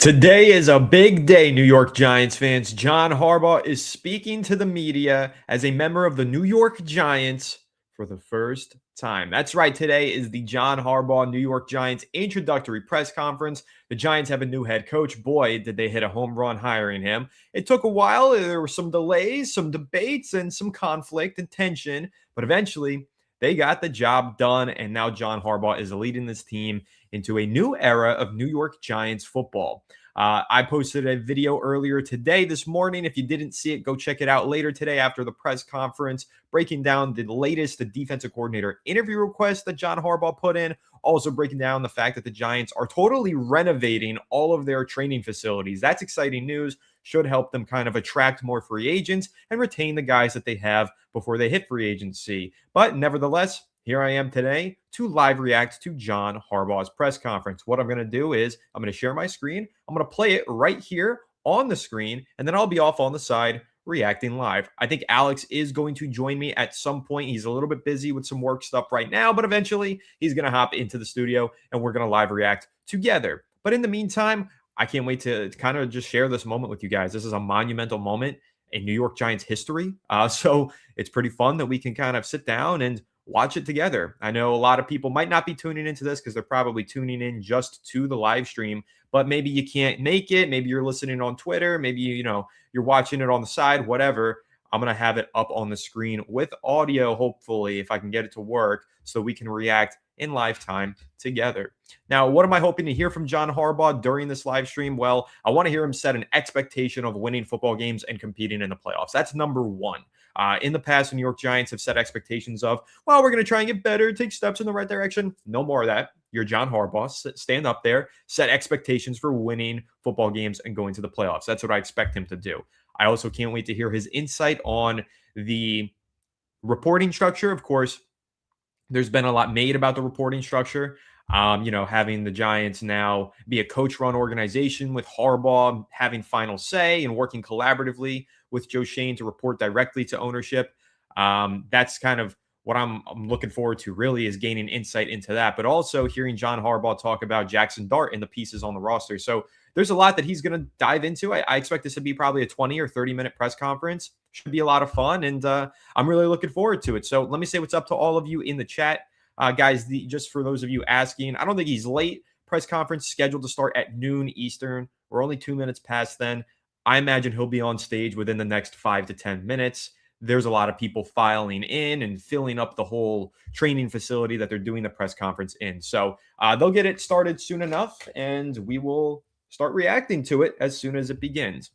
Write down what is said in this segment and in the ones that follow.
Today is a big day, New York Giants fans. John Harbaugh is speaking to the media as a member of the New York Giants for the first time. That's right. Today is the John Harbaugh New York Giants introductory press conference. The Giants have a new head coach. Boy, did they hit a home run hiring him. It took a while. There were some delays, some debates, and some conflict and tension, but eventually they got the job done, and now John Harbaugh is leading this team into a new era of New York Giants football. I posted a video earlier today, this morning. If you didn't see it, go check it out later today after the press conference, breaking down the latest defensive coordinator interview request that John Harbaugh put in. Also breaking down the fact that the Giants are totally renovating all of their training facilities. That's exciting news. Should help them kind of attract more free agents and retain the guys that they have before they hit free agency. But nevertheless, here I am today to live react to John Harbaugh's press conference. What I'm going to do is I'm going to share my screen. I'm going to play it right here on the screen, and then I'll be off on the side reacting live. I think Alex is going to join me at some point. He's a little bit busy with some work stuff right now, but eventually he's going to hop into the studio and we're going to live react together. But in the meantime, I can't wait to kind of just share this moment with you guys. This is a monumental moment in New York Giants history. So it's pretty fun that we can kind of sit down and watch it together. I know a lot of people might not be tuning into this because they're probably tuning in just to the live stream, but maybe you can't make it. Maybe you're listening on Twitter. Maybe, you're watching it on the side, whatever. I'm going to have it up on the screen with audio, hopefully, if I can get it to work so we can react in live time together. Now, what am I hoping to hear from John Harbaugh during this live stream? Well, I want to hear him set an expectation of winning football games and competing in the playoffs. That's number one. In the past, the New York Giants have set expectations of, well, we're going to try and get better, take steps in the right direction. No more of that. You're John Harbaugh. Stand up there, set expectations for winning football games and going to the playoffs. That's what I expect him to do. I also can't wait to hear his insight on the reporting structure. Of course, there's been a lot made about the reporting structure. Having the Giants now be a coach-run organization with Harbaugh having final say and working collaboratively with Joe Schoen to report directly to ownership. That's kind of what I'm looking forward to, really, is gaining insight into that, but also hearing John Harbaugh talk about Jackson Dart and the pieces on the roster. So there's a lot that he's going to dive into. I expect this to be probably a 20 or 30-minute press conference. Should be a lot of fun, and I'm really looking forward to it. So let me say what's up to all of you in the chat. Guys, just for those of you asking, I don't think he's late. Press conference scheduled to start at noon Eastern. We're only 2 minutes past then. I imagine he'll be on stage within the next 5 to 10 minutes. There's a lot of people filing in and filling up the whole training facility that they're doing the press conference in. So they'll get it started soon enough, and we will start reacting to it as soon as it begins.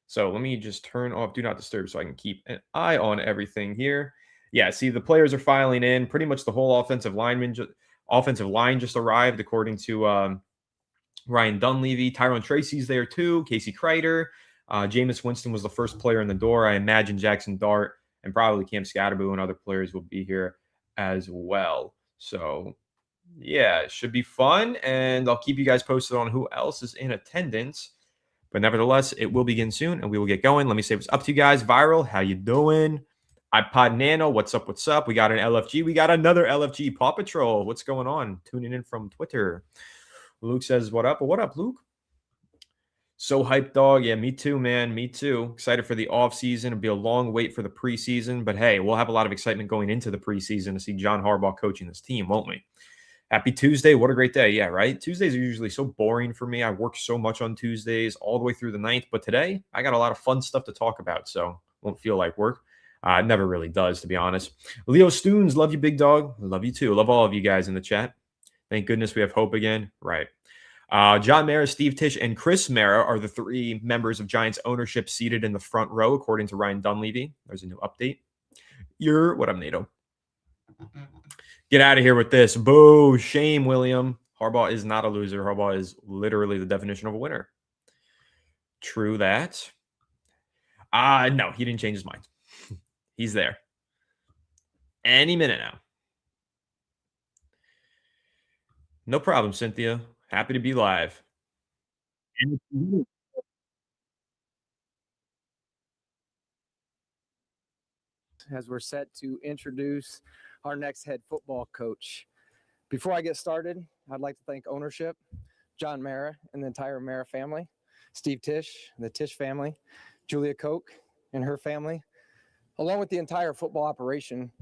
So let me just turn off Do Not Disturb so I can keep an eye on everything here. Yeah, see, the players are filing in. Pretty much the whole offensive line just arrived, according to Ryan Dunleavy. Tyrone Tracy's there too. Casey Kreider. Jameis Winston was the first player in the door. I imagine Jackson Dart and probably Cam Scatterboo and other players will be here as well. So, yeah, it should be fun, and I'll keep you guys posted on who else is in attendance. But nevertheless, it will begin soon, and we will get going. Let me say what's up to you guys. Viral, how you doing? iPod Nano, what's up, what's up? We got an LFG. We got another LFG. Paw Patrol, what's going on? Tuning in from Twitter. Luke says, what up? What up, Luke? So hyped, dog. Yeah, me too, man. Me too. Excited for the offseason. It'll be a long wait for the preseason. But, hey, we'll have a lot of excitement going into the preseason to see John Harbaugh coaching this team, won't we? Happy Tuesday. What a great day. Yeah, right? Tuesdays are usually so boring for me. I work so much on Tuesdays all the way through the 9th. But today, I got a lot of fun stuff to talk about, so won't feel like work. It never really does, to be honest. Leo Stoons, love you, big dog. Love you, too. Love all of you guys in the chat. Thank goodness we have hope again. Right. John Mara, Steve Tisch, and Chris Mara are the 3 members of Giants ownership seated in the front row, according to Ryan Dunleavy. There's a new update. What up, NATO? Get out of here with this. Boo. Shame, William. Harbaugh is not a loser. Harbaugh is literally the definition of a winner. True that. No, he didn't change his mind. He's there. Any minute now. No problem, Cynthia. Happy to be live. As we're set to introduce our next head football coach. Before I get started, I'd like to thank ownership, John Mara and the entire Mara family, Steve Tisch, the Tisch family, Julia Koch and her family, along with the entire football operation,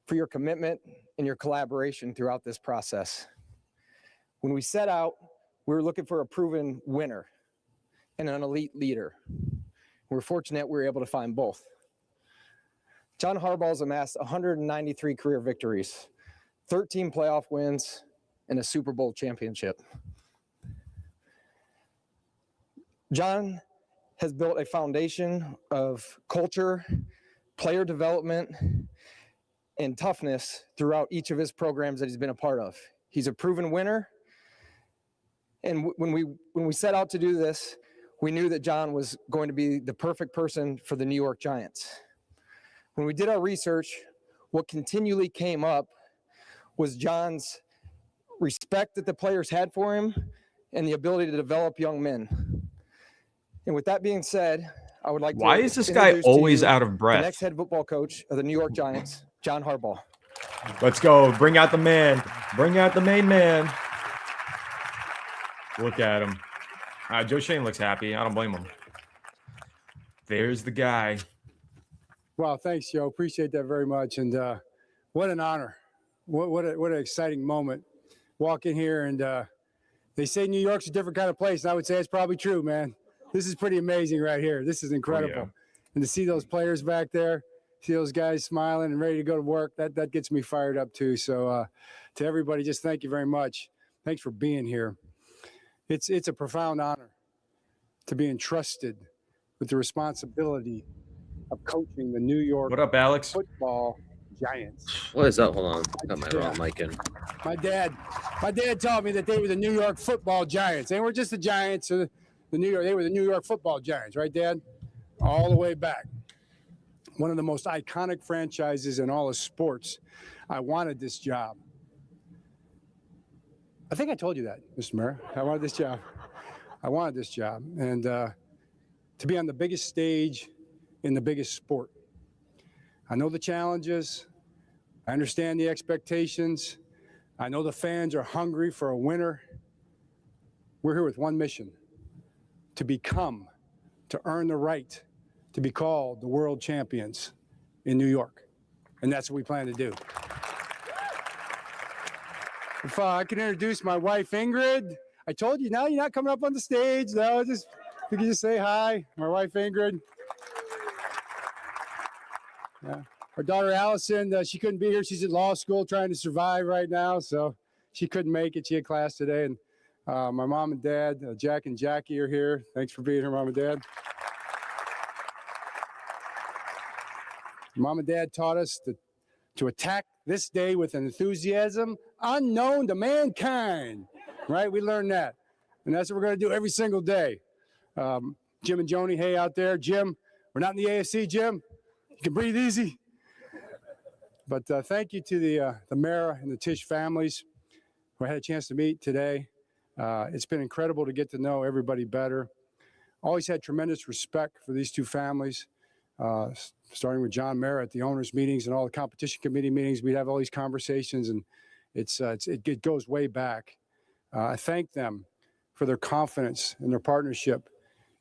for your commitment and your collaboration throughout this process. When we set out, we were looking for a proven winner and an elite leader. We're fortunate we were able to find both. John Harbaugh's amassed 193 career victories, 13 playoff wins, and a Super Bowl championship. John has built a foundation of culture, player development, and toughness throughout each of his programs that he's been a part of. He's a proven winner. And when we set out to do this, we knew that John was going to be the perfect person for the New York Giants. When we did our research, what continually came up was John's respect that the players had for him and the ability to develop young men. And with that being said, I would like to Why is this guy always out of the breath? next head football coach of the New York Giants, John Harbaugh. Let's go. Bring out the man. Bring out the main man. Look at him. Joe Shane looks happy. I don't blame him. There's the guy. Wow, thanks, Joe. Appreciate that very much. And what an honor. What an exciting moment. Walk in here and they say New York's a different kind of place. And I would say it's probably true, man. This is pretty amazing right here. This is incredible. Oh, yeah. And to see those players back there, see those guys smiling and ready to go to work, that gets me fired up too. So to everybody, just thank you very much. Thanks for being here. It's a profound honor to be entrusted with the responsibility of coaching the New York What up, Alex? Football Giants. What is that? Hold on. I got my wrong mic in. My dad told me that they were the New York Football Giants. They weren't just the Giants or they were the New York Football Giants, right, Dad? All the way back. One of the most iconic franchises in all of sports. I wanted this job. I think I told you that, Mr. Mayor. I wanted this job. And to be on the biggest stage in the biggest sport. I know the challenges. I understand the expectations. I know the fans are hungry for a winner. We're here with one mission: to earn the right to be called the world champions in New York. And that's what we plan to do. If I can introduce my wife, Ingrid. I told you, now you're not coming up on the stage. No, if you can just say hi. My wife, Ingrid. Yeah. Our daughter, Allison, she couldn't be here. She's at law school trying to survive right now, so she couldn't make it. She had class today. And my mom and dad, Jack and Jackie, are here. Thanks for being here, Mom and Dad. Mom and Dad taught us to attack this day with an enthusiasm unknown to mankind, right? We learned that. And that's what we're going to do every single day. Jim and Joni, hey, out there. Jim, we're not in the AFC, Jim. You can breathe easy. But thank you to the Mara and the Tisch families who I had a chance to meet today. It's been incredible to get to know everybody better. Always had tremendous respect for these two families, starting with John Mara at the owners' meetings and all the competition committee meetings. We'd have all these conversations, and it goes way back. I thank them for their confidence and their partnership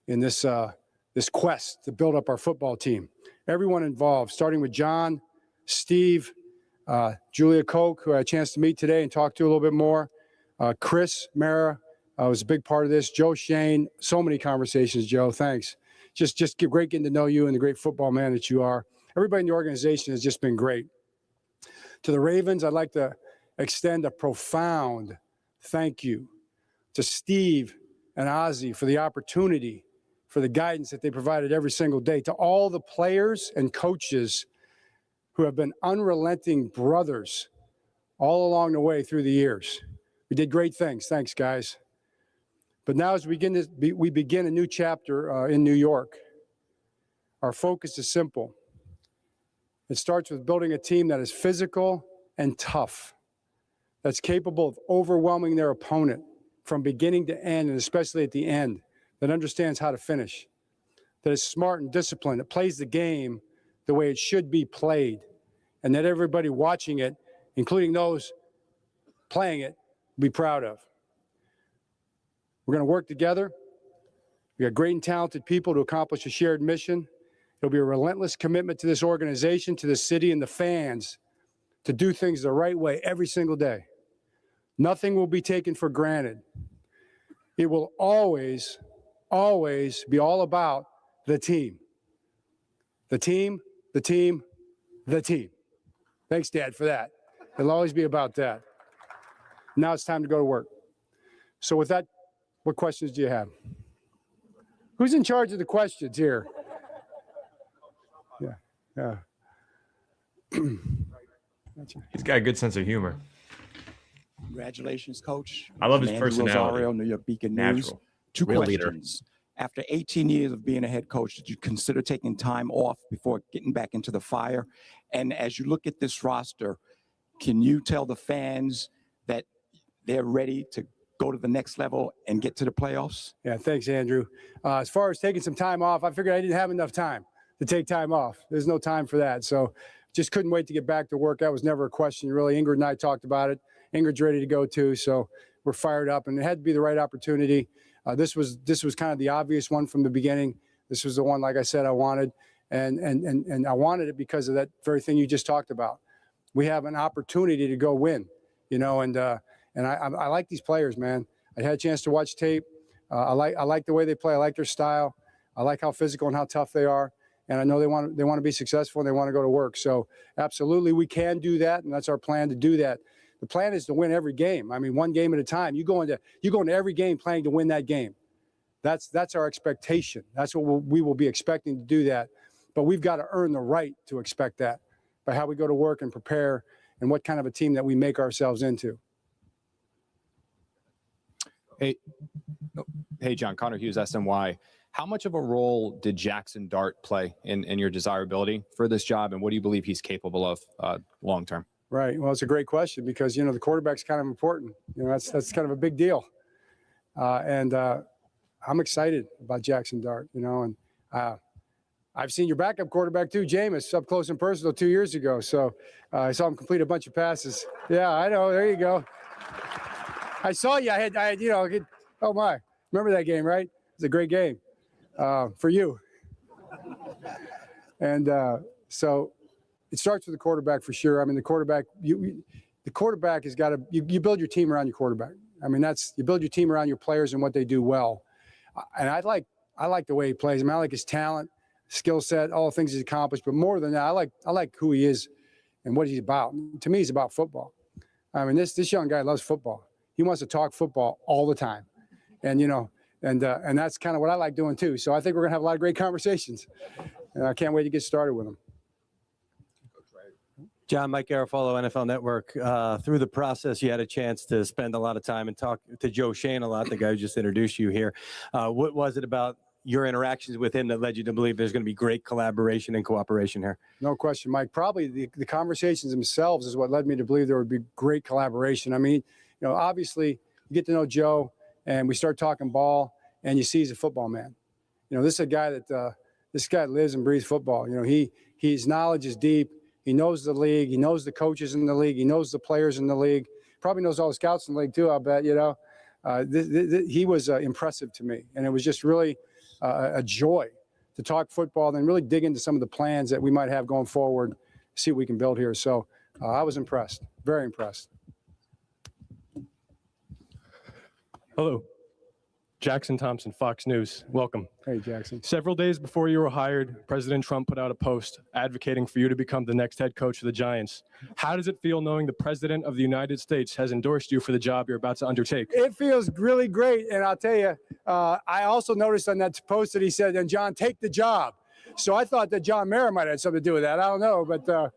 in this quest to build up our football team. Everyone involved, starting with John, Steve, Julia Koch, who I had a chance to meet today and talk to a little bit more. Chris Mara was a big part of this. Joe Shane, so many conversations, Joe. Thanks. Just great getting to know you and the great football man that you are. Everybody in the organization has just been great. To the Ravens, I'd like to extend a profound thank you to Steve and Ozzie for the opportunity, for the guidance that they provided every single day, to all the players and coaches who have been unrelenting brothers all along the way through the years. We did great things. Thanks, guys. But now as we begin a new chapter in New York, our focus is simple. It starts with building a team that is physical and tough, that's capable of overwhelming their opponent from beginning to end, and especially at the end, that understands how to finish, that is smart and disciplined, that plays the game the way it should be played, and that everybody watching it, including those playing it, be proud of. We're going to work together. We got great and talented people to accomplish a shared mission. It'll be a relentless commitment to this organization, to the city, and the fans to do things the right way every single day. Nothing will be taken for granted. It will always, always be all about the team. The team, the team, the team. Thanks, Dad, for that. It'll always be about that. Now it's time to go to work. So with that, what questions do you have? Who's in charge of the questions here? Yeah. He's got a good sense of humor. Congratulations, Coach. I love his Andrew personality. Rosario, New York Beacon News. Natural. Two Real leader. questions. After 18 years of being a head coach, did you consider taking time off before getting back into the fire? And as you look at this roster, can you tell the fans that they're ready to go to the next level and get to the playoffs? Yeah, thanks, Andrew. As far as taking some time off, I figured I didn't have enough time to take time off. There's no time for that. So just couldn't wait to get back to work. That was never a question, really. Ingrid and I talked about it. Ingrid's ready to go too. So we're fired up, and it had to be the right opportunity. This was kind of the obvious one from the beginning. This was the one, like I said, I wanted. And I wanted it because of that very thing you just talked about. We have an opportunity to go win, and I like these players, man. I had a chance to watch tape. I like the way they play. I like their style. I like how physical and how tough they are. And I know they want to be successful and they want to go to work. So absolutely, we can do that, and that's our plan to do that. The plan is to win every game. I mean, one game at a time. You go into every game planning to win that game. That's our expectation. That's what we will be expecting to do that. But we've got to earn the right to expect that by how we go to work and prepare and what kind of a team that we make ourselves into. Hey, John, Connor Hughes, SNY. How much of a role did Jackson Dart play in your desirability for this job, and what do you believe he's capable of long term? Right. Well, it's a great question because, the quarterback's kind of important. That's kind of a big deal. And I'm excited about Jackson Dart, and I've seen your backup quarterback too, Jameis, up close and personal 2 years ago. So I saw him complete a bunch of passes. Yeah, I know. There you go. I saw you. I had oh my, remember that game, right? It was a great game for you. And so it starts with the quarterback for sure. I mean, the quarterback has got to, you build your team around your quarterback. I mean, you build your team around your players and what they do well. And I like the way he plays. I mean, I like his talent, skill set, all the things he's accomplished. But more than that, I like who he is and what he's about. To me, he's about football. I mean, this young guy loves football. He wants to talk football all the time. And, and that's kind of what I like doing too. So I think we're going to have a lot of great conversations. And I can't wait to get started with him. John, Mike Garofalo, NFL Network. Through the process, you had a chance to spend a lot of time and talk to Joe Shane a lot, the guy who just introduced you here. What was it about your interactions with him that led you to believe there's going to be great collaboration and cooperation here? No question, Mike. Probably the conversations themselves is what led me to believe there would be great collaboration. I mean, obviously, you get to know Joe, and we start talking ball, and you see he's a football man. This is a guy that this guy lives and breathes football. His knowledge is deep. He knows the league. He knows the coaches in the league. He knows the players in the league. Probably knows all the scouts in the league too, I'll bet, he was impressive to me. And it was just really a joy to talk football and then really dig into some of the plans that we might have going forward, see what we can build here. So I was impressed, very impressed. Hello. Jackson Thompson, Fox News. Welcome. Hey, Jackson. Several days before you were hired, President Trump put out a post advocating for you to become the next head coach of the Giants. How does it feel knowing the President of the United States has endorsed you for the job you're about to undertake? It feels really great. And I'll tell you, I also noticed on that post that he said, and John, take the job. So I thought that John Mara might have had something to do with that. I don't know, but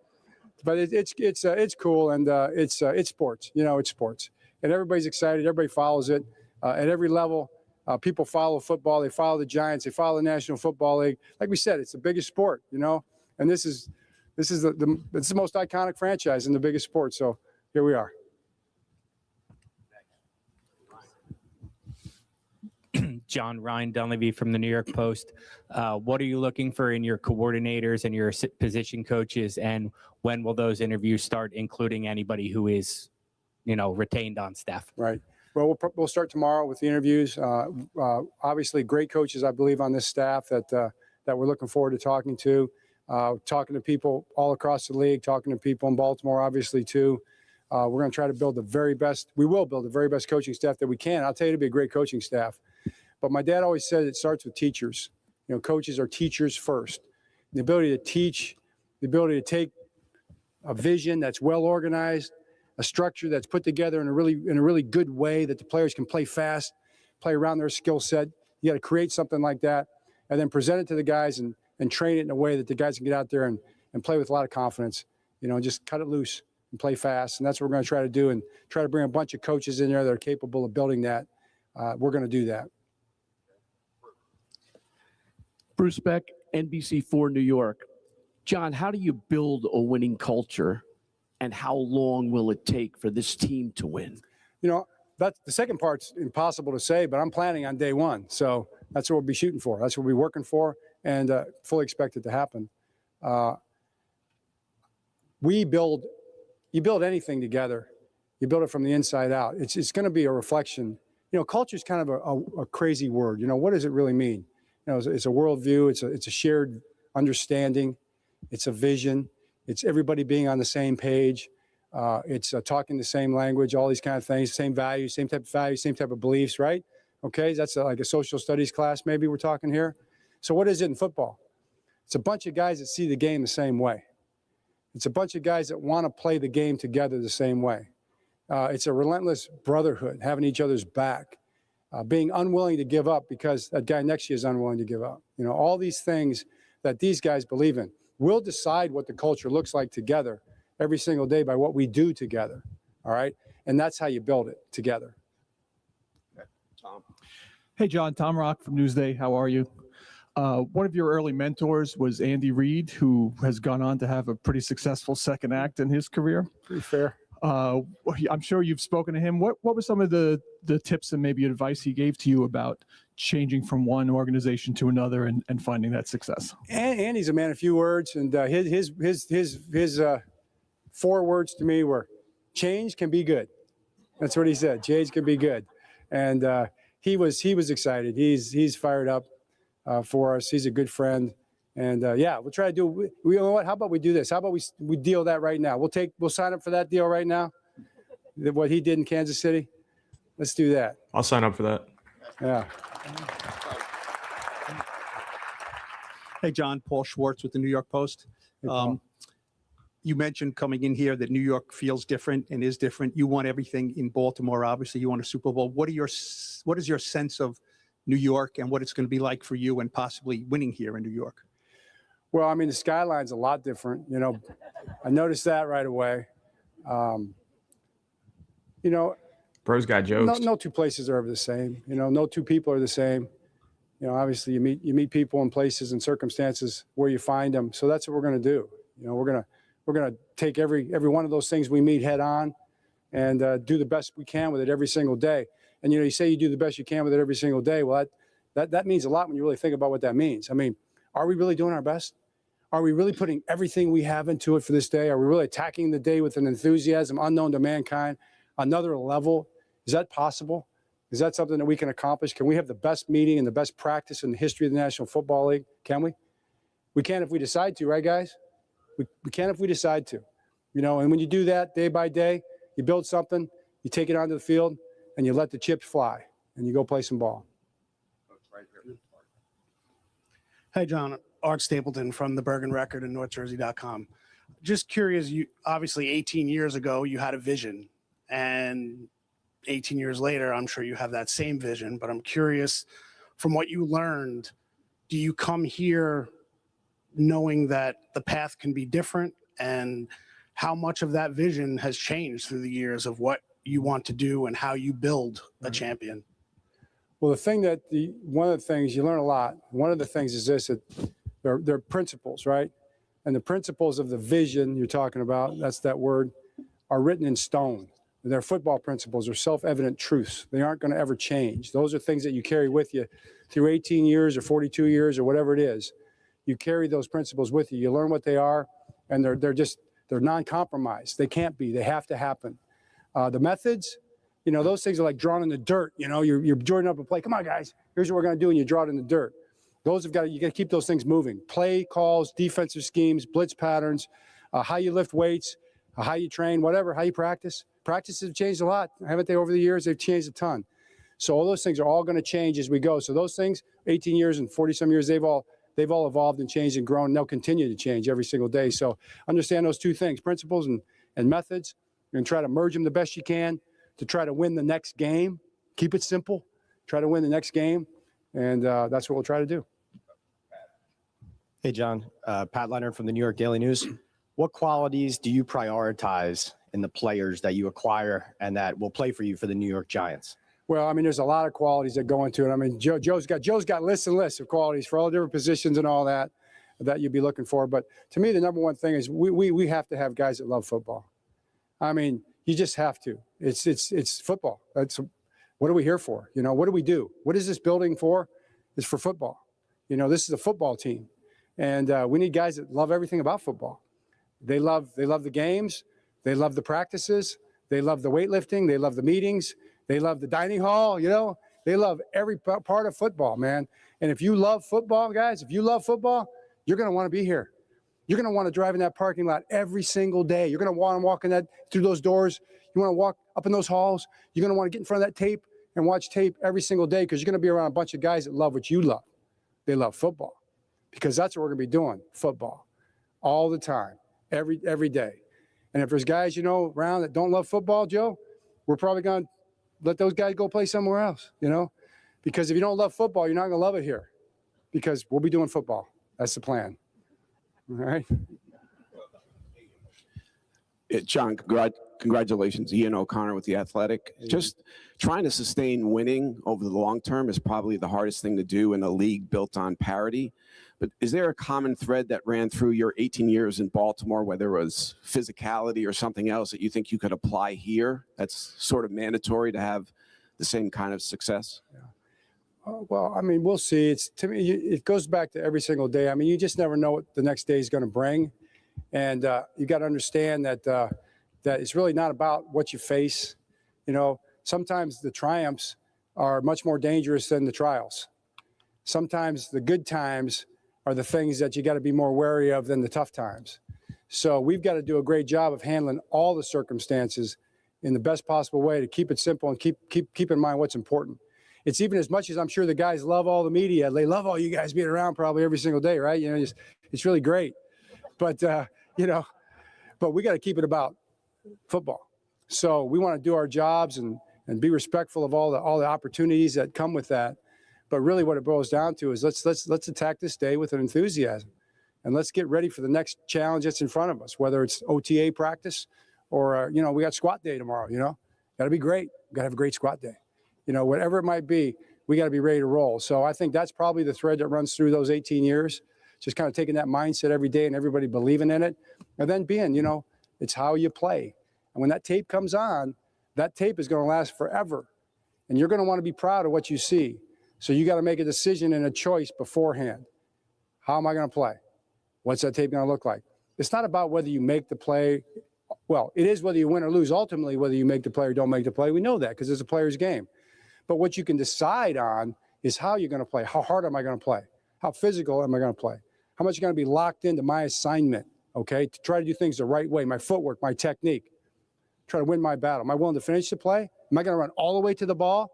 it's cool. And it's sports, it's sports. And everybody's excited. Everybody follows it at every level. People follow football. They follow the Giants. They follow the National Football League. Like we said, it's the biggest sport, and this is it's the most iconic franchise in the biggest sport. So here we are. John, Ryan Dunleavy from the New York Post. What are you looking for in your coordinators and your position coaches, and when will those interviews start, including anybody who is, retained on staff? Right. Well, we'll start tomorrow with the interviews. Obviously, great coaches, I believe, on this staff that we're looking forward to talking to. Talking to people all across the league, talking to people in Baltimore, obviously, too. We're going to try to build the very best. We will build the very best coaching staff that we can. I'll tell you, it'll be a great coaching staff. But my dad always said it starts with teachers. You know, coaches are teachers first. The ability to teach, the ability to take a vision that's well organized, a structure that's put together in a really good way that the players can play fast, play around their skill set. You got to create something like that, and then present it to the guys and train it in a way that the guys can get out there and play with a lot of confidence. You know, just cut it loose and play fast. And that's what we're going to try to do, and try to bring a bunch of coaches in there that are capable of building that. We're going to do that. Bruce Beck, NBC4 New York. John, how do you build a winning culture, and how long will it take for this team to win? You know, That's the second part's impossible to say, but I'm planning on day one. So that's what we'll be shooting for. That's what we'll be working for, and fully expect it to happen. You build anything together. You build it from the inside out. It's going to be a reflection. You know, culture is kind of a crazy word. You know, what does it really mean? You know, it's a worldview. It's a shared understanding. It's a vision. It's everybody being on the same page. It's talking the same language, all these kind of things, same values, same type of values, same type of beliefs, right? Okay, that's like a social studies class maybe we're talking here. So what is it in football? It's a bunch of guys that see the game the same way. It's a bunch of guys that want to play the game together the same way. It's a relentless brotherhood, having each other's back, being unwilling to give up because that guy next to you is unwilling to give up. You know, all these things that these guys believe in. We'll decide what the culture looks like together every single day by what we do together, all right? And that's how you build it together. Okay. Tom. Hey, John, Tom Rock from Newsday. How are you? One of your early mentors was Andy Reid, who has gone on to have a pretty successful second act in his career. Pretty fair. I'm sure you've spoken to him. What were some of the tips and maybe advice he gave to you about changing from one organization to another and finding that success? Andy's a man of few words, and his 4 words to me were, change can be good. That's what he said. Change can be good. And he was excited. He's fired up for us. He's a good friend. And yeah, we'll try to do. You know what? How about we do this? How about we deal that right now? We'll sign up for that deal right now. What he did in Kansas City. Let's do that. I'll sign up for that. Yeah. Hey, John, Paul Schwartz with the New York Post. Hey, Paul. You mentioned coming in here that New York feels different and is different. You want everything in Baltimore. Obviously, you want a Super Bowl. What is your sense of New York and what it's going to be like for you and possibly winning here in New York? Well, I mean, the skyline's a lot different. You know, I noticed that right away. You know, Bro's got jokes. No 2 places are ever the same. You know, no 2 people are the same. You know, obviously you meet people in places and circumstances where you find them. So that's what we're going to do. You know, we're going to take every one of those things we meet head on and do the best we can with it every single day. And, you know, you say you do the best you can with it every single day. Well, that means a lot when you really think about what that means. I mean, are we really doing our best? Are we really putting everything we have into it for this day? Are we really attacking the day with an enthusiasm unknown to mankind, another level? Is that possible? Is that something that we can accomplish? Can we have the best meeting and the best practice in the history of the National Football League? Can we? We can if we decide to, right, guys? We can if we decide to. You know, and when you do that day by day, you build something, you take it onto the field, and you let the chips fly, and you go play some ball. Hey, John. Art Stapleton from the Bergen Record and NorthJersey.com. Just curious, you obviously 18 years ago, you had a vision, and 18 years later, I'm sure you have that same vision, but I'm curious, from what you learned, do you come here knowing that the path can be different, and how much of that vision has changed through the years of what you want to do and how you build a champion? Well, one of the things you learn a lot. One of the things is this, that they're principles, right? And the principles of the vision you're talking about, that's that word, are written in stone. And they're football principles, are self-evident truths. They aren't going to ever change. Those are things that you carry with you through 18 years or 42 years or whatever it is. You carry those principles with you. You learn what they are, and they're non-compromised. They can't be. They have to happen. The methods, You know, those things are like drawn in the dirt. You know, you're drawing up a play. Come on, guys. Here's what we're going to do, and you draw it in the dirt. You got to keep those things moving. Play calls, defensive schemes, blitz patterns, how you lift weights, how you train, whatever, how you practice. Practices have changed a lot, haven't they, over the years? They've changed a ton. So all those things are all going to change as we go. So those things, 18 years and 40-some years, they've all evolved and changed and grown, and they'll continue to change every single day. So understand those two things, principles and methods, and try to merge them the best you can to try to win the next game. Keep it simple. Try to win the next game, and that's what we'll try to do. Hey, John. Pat Leonard from the New York Daily News. What qualities do you prioritize in the players that you acquire and that will play for you for the New York Giants? Well, I mean, there's a lot of qualities that go into it. I mean, Joe's got lists and lists of qualities for all different positions and all that you'd be looking for. But to me, the number one thing is we have to have guys that love football. I mean, you just have to. It's football. What are we here for? You know, what do we do? What is this building for? It's for football. You know, this is a football team, and we need guys that love everything about football. They love the games. They love the practices. They love the weightlifting. They love the meetings. They love the dining hall. You know, they love every part of football, man. And if you love football, guys, if you love football, you're going to want to be here. You're going to want to drive in that parking lot every single day. You're going to want to walk through those doors. You want to walk up in those halls. You're going to want to get in front of that tape and watch tape every single day because you're going to be around a bunch of guys that love what you love. They love football because that's what we're going to be doing, football, all the time, every day. And if there's guys, you know, around that don't love football, Joe, we're probably going to let those guys go play somewhere else, you know, because if you don't love football, you're not going to love it here because we'll be doing football. That's the plan. All right. John, congratulations. Ian O'Connor with The Athletic. Just trying to sustain winning over the long term is probably the hardest thing to do in a league built on parity. But is there a common thread that ran through your 18 years in Baltimore, whether it was physicality or something else that you think you could apply here that's sort of mandatory to have the same kind of success? Yeah. Well, I mean, we'll see. To me, it goes back to every single day. I mean, you just never know what the next day is going to bring. And you got to understand that that it's really not about what you face. You know, sometimes the triumphs are much more dangerous than the trials. Sometimes the good times are the things that you got to be more wary of than the tough times. So we've got to do a great job of handling all the circumstances in the best possible way to keep it simple and keep in mind what's important. It's even as much as I'm sure the guys love all the media. They love all you guys being around probably every single day, right? You know, it's really great. But, you know, but we got to keep it about football. So we want to do our jobs and be respectful of all the opportunities that come with that. But really what it boils down to is let's attack this day with an enthusiasm. And let's get ready for the next challenge that's in front of us, whether it's OTA practice or, you know, we got squat day tomorrow, you know. Got to be great. Got to have a great squat day. You know, whatever it might be, we got to be ready to roll. So I think that's probably the thread that runs through those 18 years, just kind of taking that mindset every day and everybody believing in it. And then being, you know, it's how you play. And when that tape comes on, that tape is going to last forever. And you're going to want to be proud of what you see. So you got to make a decision and a choice beforehand. How am I going to play? What's that tape going to look like? It's not about whether you make the play. Well, it is whether you win or lose. Ultimately, whether you make the play or don't make the play, we know that because it's a player's game. But what you can decide on is how you're going to play. How hard am I going to play? How physical am I going to play? How much are you going to be locked into my assignment, okay, to try to do things the right way, my footwork, my technique, try to win my battle. Am I willing to finish the play? Am I going to run all the way to the ball,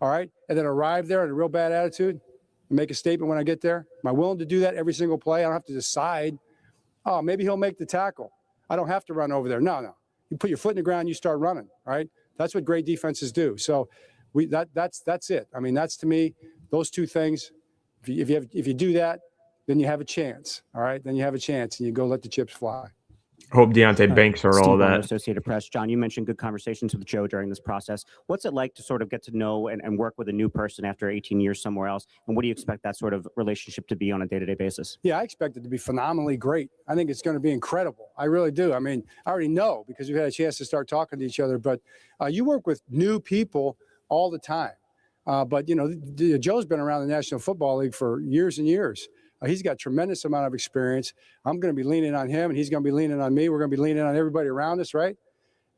all right, and then arrive there in a real bad attitude and make a statement when I get there? Am I willing to do that every single play? I don't have to decide, oh, maybe he'll make the tackle. I don't have to run over there. No. You put your foot in the ground, you start running, all right? That's what great defenses do. So that's it. I mean, that's to me, those two things. If you do that, then you have a chance. All right, then you have a chance, and you go let the chips fly. Hope Deontay Banks heard all that. Associated Press. John, you mentioned good conversations with Joe during this process. What's it like to sort of get to know and work with a new person after 18 years somewhere else? And what do you expect that sort of relationship to be on a day-to-day basis? Yeah, I expect it to be phenomenally great. I think it's going to be incredible. I really do. I mean, I already know because we've had a chance to start talking to each other. But you work with new people all the time. But, you know, Joe's been around the National Football League for years and years. He's got a tremendous amount of experience. I'm going to be leaning on him, and he's going to be leaning on me. We're going to be leaning on everybody around us, right?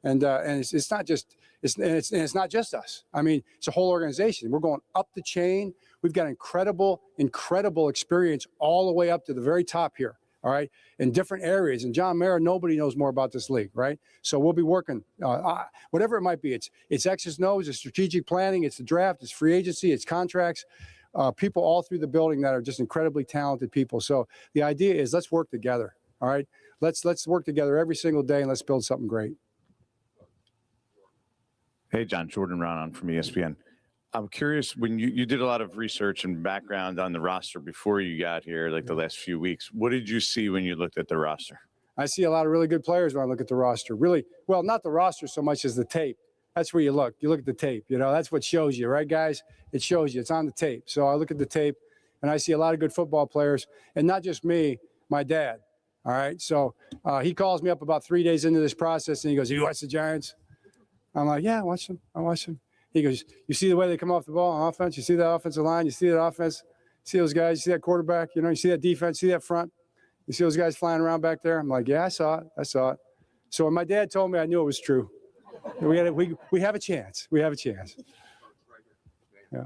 And it's not just It's not just us. I mean, it's a whole organization. We're going up the chain. We've got incredible experience all the way up to the very top here. All right, in different areas. And John Mara, nobody knows more about this league, right? So we'll be working, whatever it might be. It's X's and O's, it's strategic planning, it's the draft, it's free agency, it's contracts. People all through the building that are just incredibly talented people. So the idea is let's work together. All right, let's work together every single day and let's build something great. Hey, John, Jordan Ronan from ESPN. I'm curious, when you did a lot of research and background on the roster before you got here, like the last few weeks, what did you see when you looked at the roster? I see a lot of really good players when I look at the roster. Really, well, not the roster so much as the tape. That's where you look. You look at the tape. You know, that's what shows you, right, guys? It shows you. It's on the tape. So I look at the tape, and I see a lot of good football players, and not just me, my dad. All right, so he calls me up about 3 days into this process, and he goes, "You watch the Giants?" I'm like, "Yeah, I watch them. I watch them." He goes, "You see the way they come off the ball on offense? You see that offensive line? You see that offense? See those guys? You see that quarterback? You know, you see that defense? See that front? You see those guys flying around back there?" I'm like, "Yeah, I saw it. I saw it." So when my dad told me, I knew it was true. We have a chance. We have a chance. Yeah.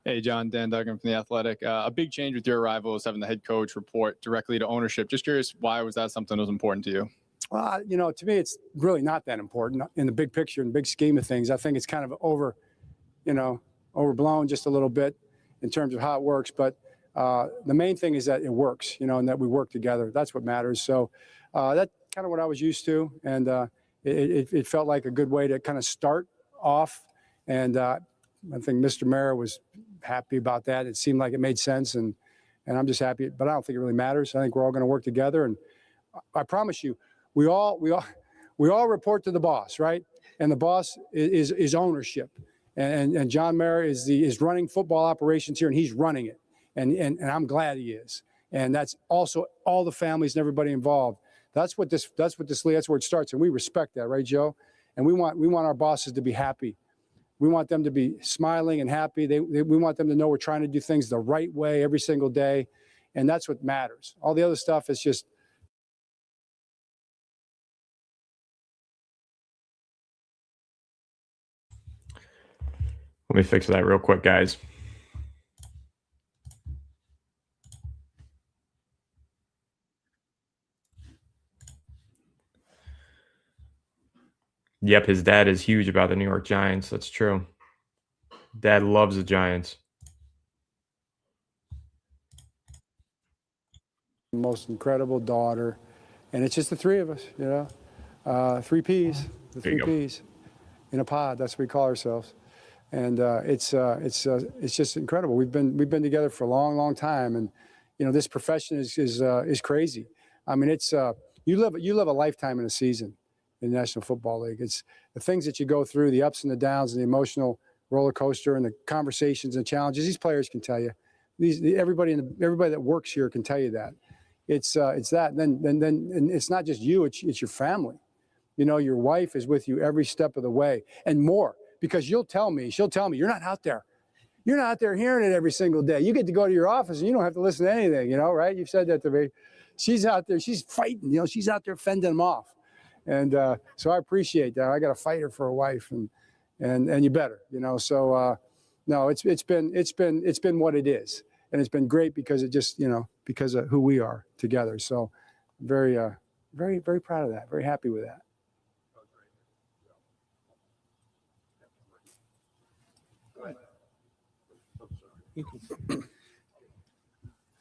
Hey, John, Dan Duggan from The Athletic. A big change with your arrival is having the head coach report directly to ownership. Just curious, why was that something that was important to you? You know, to me, it's really not that important in the big picture, in the big scheme of things. I think it's kind of overblown just a little bit in terms of how it works. But the main thing is that it works, you know, and that we work together. That's what matters. So that's kind of what I was used to. And it felt like a good way to kind of start off. And I think Mr. Mara was happy about that. It seemed like it made sense. And I'm just happy. But I don't think it really matters. I think we're all going to work together. And I promise you, we all report to the boss, right? And the boss is ownership. And John Mara is running football operations here, and he's running it. And I'm glad he is. And that's also all the families and everybody involved. That's what this league, that's where it starts. And we respect that, right, Joe? And we want our bosses to be happy. We want them to be smiling and happy. We want them to know we're trying to do things the right way every single day. And that's what matters. All the other stuff is just. Let me fix that real quick, guys. Yep, his dad is huge about the New York Giants. That's true. Dad loves the Giants. Most incredible daughter. And it's just the three of us, you know. 3 Ps. The 3 Ps. In a pod, that's what we call ourselves. And it's just incredible. We've been together for a long, long time, and you know this profession is crazy. I mean, it's you live a lifetime in a season in the National Football League. It's the things that you go through, the ups and the downs, and the emotional roller coaster, and the conversations and challenges. These players can tell you. Everybody that works here can tell you that. It's that. And it's not just you. It's your family. You know, your wife is with you every step of the way, and more. Because she'll tell me, you're not out there. You're not out there hearing it every single day. You get to go to your office and you don't have to listen to anything, you know, right? You've said that to me. She's out there, she's fighting, you know, she's out there fending them off. And so I appreciate that. I got to fight her for a wife and you better, you know. So no, it's been what it is. And it's been great because it just, you know, because of who we are together. So very, very proud of that. Very happy with that.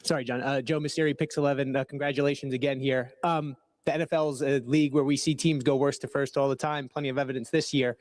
Sorry, John. Joe Messeri, Pix 11. Congratulations again here. The NFL's a league where we see teams go worst to first all the time. Plenty of evidence this year.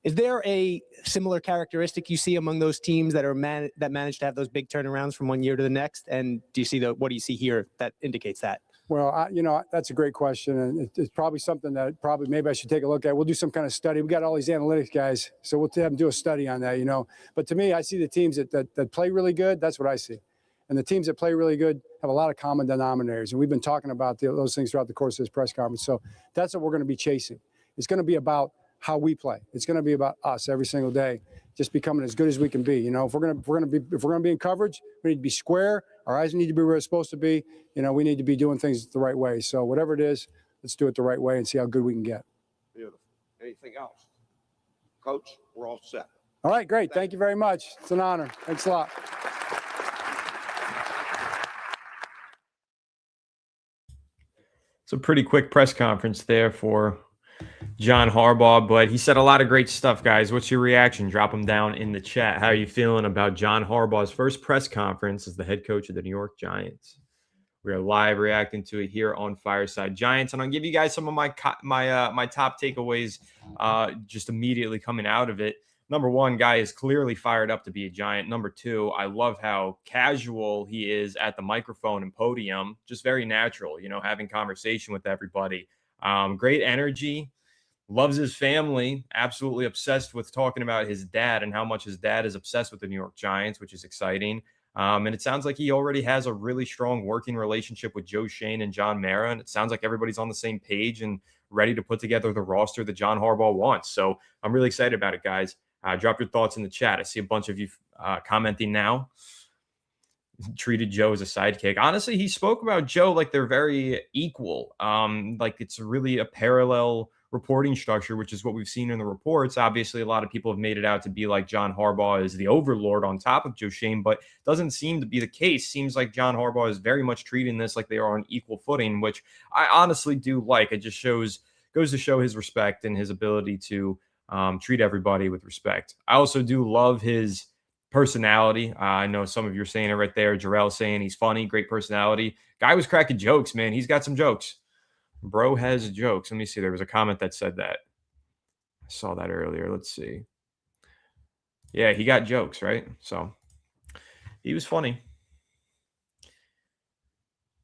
Is there a similar characteristic you see among those teams that are that manage to have those big turnarounds from one year to the next? And do you see what do you see here that indicates that? Well, you know, that's a great question, and it's probably something that maybe I should take a look at. We'll do some kind of study. We got all these analytics guys, so we'll have them do a study on that, you know. But to me, I see the teams that play really good. That's what I see. And the teams that play really good have a lot of common denominators, and we've been talking about those things throughout the course of this press conference. So that's what we're going to be chasing. It's going to be about how we play. It's going to be about us every single day, just becoming as good as we can be. You know, if we're going to be in coverage, we need to be square. Our eyes need to be where it's supposed to be. You know, we need to be doing things the right way. So whatever it is, let's do it the right way and see how good we can get. Beautiful. Anything else? Coach, we're all set. All right, great. Thank you very much. It's an honor. Thanks a lot. It's a pretty quick press conference there for John Harbaugh, but he said a lot of great stuff, guys. What's your reaction? Drop them down in the chat. How are you feeling about John Harbaugh's first press conference as the head coach of the New York Giants? We are live reacting to it here on Fireside Giants, and I'll give you guys some of my top takeaways just immediately coming out of it. Number one, guy is clearly fired up to be a Giant. Number two, I love how casual he is at the microphone and podium, just very natural, having conversation with everybody. Great energy, loves his family, absolutely obsessed with talking about his dad and how much his dad is obsessed with the New York Giants, which is exciting. And it sounds like he already has a really strong working relationship with Joe Schoen and John Mara. And it sounds like everybody's on the same page and ready to put together the roster that John Harbaugh wants. So I'm really excited about it, guys. Drop your thoughts in the chat. I see a bunch of you commenting now. Treated Joe as a sidekick. Honestly, he spoke about Joe like they're very equal. Like it's really a parallel reporting structure, which is what we've seen in the reports. Obviously, a lot of people have made it out to be like John Harbaugh is the overlord on top of Joe Schoen, but doesn't seem to be the case. Seems like John Harbaugh is very much treating this like they are on equal footing, which I honestly do like. It just goes to show his respect and his ability to treat everybody with respect. I also do love his personality. I know some of you are saying it right there. Jarrell saying he's funny, great personality. Guy was cracking jokes, man. He's got some jokes. Bro has jokes. Let me see. There was a comment that said that. I saw that earlier. Let's see. Yeah, he got jokes, right? So he was funny.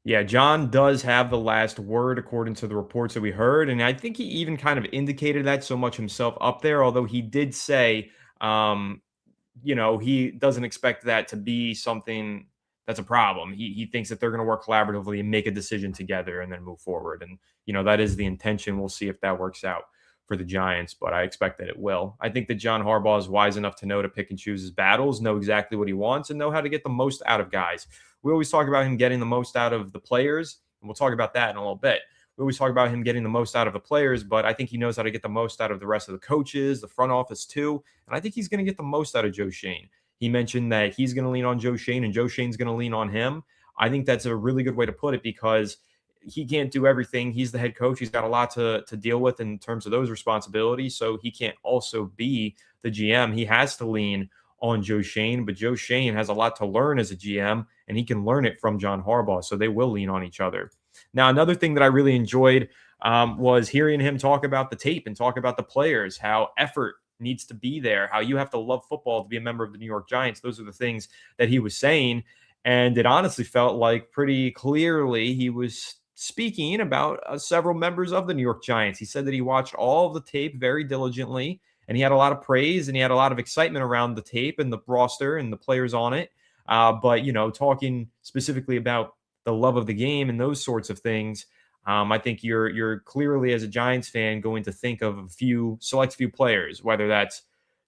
Yeah, John does have the last word according to the reports that we heard. And I think he even kind of indicated that so much himself up there, although he did say, he doesn't expect that to be something that's a problem. He thinks that they're going to work collaboratively and make a decision together and then move forward. And, that is the intention. We'll see if that works out for the Giants, but I expect that it will. I think that John Harbaugh is wise enough to know to pick and choose his battles, know exactly what he wants, and know how to get the most out of guys. We always talk about him getting the most out of the players, and we'll talk about that in a little bit. We always talk about him getting the most out of the players, but I think he knows how to get the most out of the rest of the coaches, the front office too, and I think he's going to get the most out of Joe Schoen. He mentioned that he's going to lean on Joe Schoen and Joe Schoen's going to lean on him. I think that's a really good way to put it because he can't do everything. He's the head coach. He's got a lot to deal with in terms of those responsibilities, so he can't also be the GM. He has to lean on Joe Schoen, but Joe Schoen has a lot to learn as a GM, and he can learn it from John Harbaugh, so they will lean on each other. Now, another thing that I really enjoyed was hearing him talk about the tape and talk about the players, how effort needs to be there, how you have to love football to be a member of the New York Giants. Those are the things that he was saying, and it honestly felt like pretty clearly he was speaking about several members of the New York Giants. He said that he watched all of the tape very diligently, and he had a lot of praise and he had a lot of excitement around the tape and the roster and the players on it. But, talking specifically about the love of the game and those sorts of things, I think you're clearly, as a Giants fan, going to think of a select few players, whether that's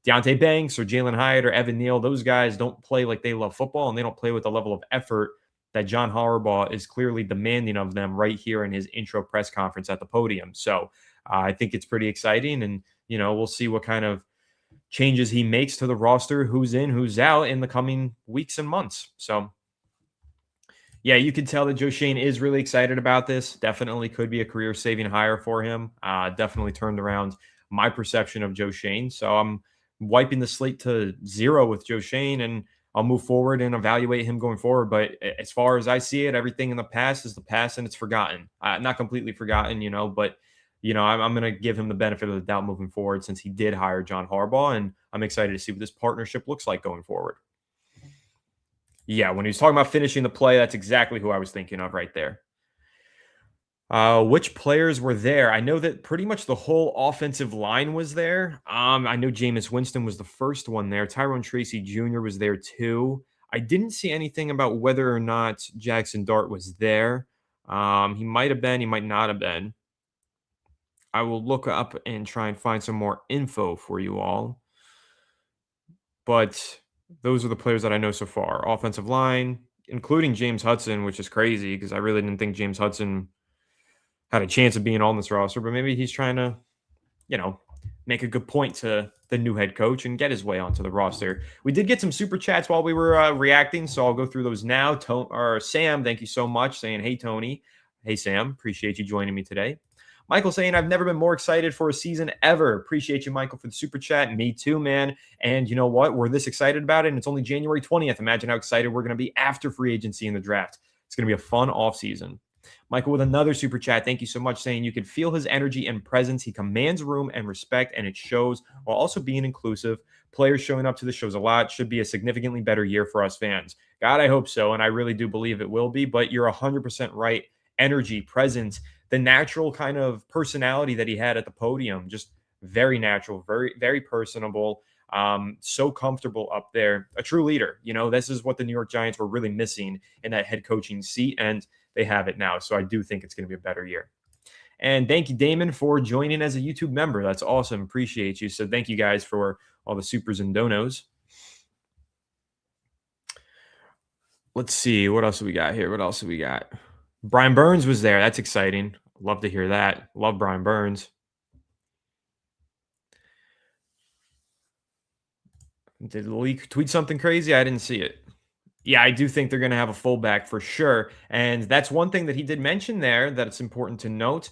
Deonte Banks or Jalen Hyatt or Evan Neal. Those guys don't play like they love football, and they don't play with the level of effort that John Harbaugh is clearly demanding of them right here in his intro press conference at the podium. So I think it's pretty exciting, and we'll see what kind of changes he makes to the roster, who's in, who's out in the coming weeks and months. So yeah, you can tell that Joe Schoen is really excited about this. Definitely could be a career-saving hire for him. Definitely turned around my perception of Joe Schoen. So I'm wiping the slate to 0 with Joe Schoen, and I'll move forward and evaluate him going forward. But as far as I see it, everything in the past is the past, and it's forgotten. Not completely forgotten, but I'm going to give him the benefit of the doubt moving forward since he did hire John Harbaugh, and I'm excited to see what this partnership looks like going forward. Yeah, when he was talking about finishing the play, that's exactly who I was thinking of right there. Which players were there? I know that pretty much the whole offensive line was there. I know Jameis Winston was the first one there. Tyrone Tracy Jr. was there too. I didn't see anything about whether or not Jackson Dart was there. He might have been. He might not have been. I will look up and try and find some more info for you all. But those are the players that I know so far. Offensive line, including James Hudson, which is crazy because I really didn't think James Hudson had a chance of being on this roster, but maybe he's trying to, make a good point to the new head coach and get his way onto the roster. We did get some super chats while we were reacting, so I'll go through those now. Sam, thank you so much, saying, hey, Tony. Hey, Sam, appreciate you joining me today. Michael saying, I've never been more excited for a season ever. Appreciate you, Michael, for the super chat. Me too, man. And you know what? We're this excited about it, and it's only January 20th. Imagine how excited we're going to be after free agency and the draft. It's going to be a fun offseason. Michael with another super chat. Thank you so much, saying you can feel his energy and presence. He commands room and respect, and it shows while also being inclusive. Players showing up to the shows a lot. Should be a significantly better year for us fans. God, I hope so, and I really do believe it will be, but you're 100% right. Energy, presence, the natural kind of personality that he had at the podium, just very natural, very, very personable, so comfortable up there, a true leader. You know, this is what the New York Giants were really missing in that head coaching seat, and they have it now. So I do think it's going to be a better year. And thank you, Damon, for joining as a YouTube member. That's awesome. Appreciate you. So thank you guys for all the supers and donos. Let's see. What else do we got here? What else do we got? Brian Burns was there. That's exciting. Love to hear that. Love Brian Burns. Did Leak tweet something crazy? I didn't see it. Yeah, I do think they're going to have a fullback for sure. And that's one thing that he did mention there that it's important to note.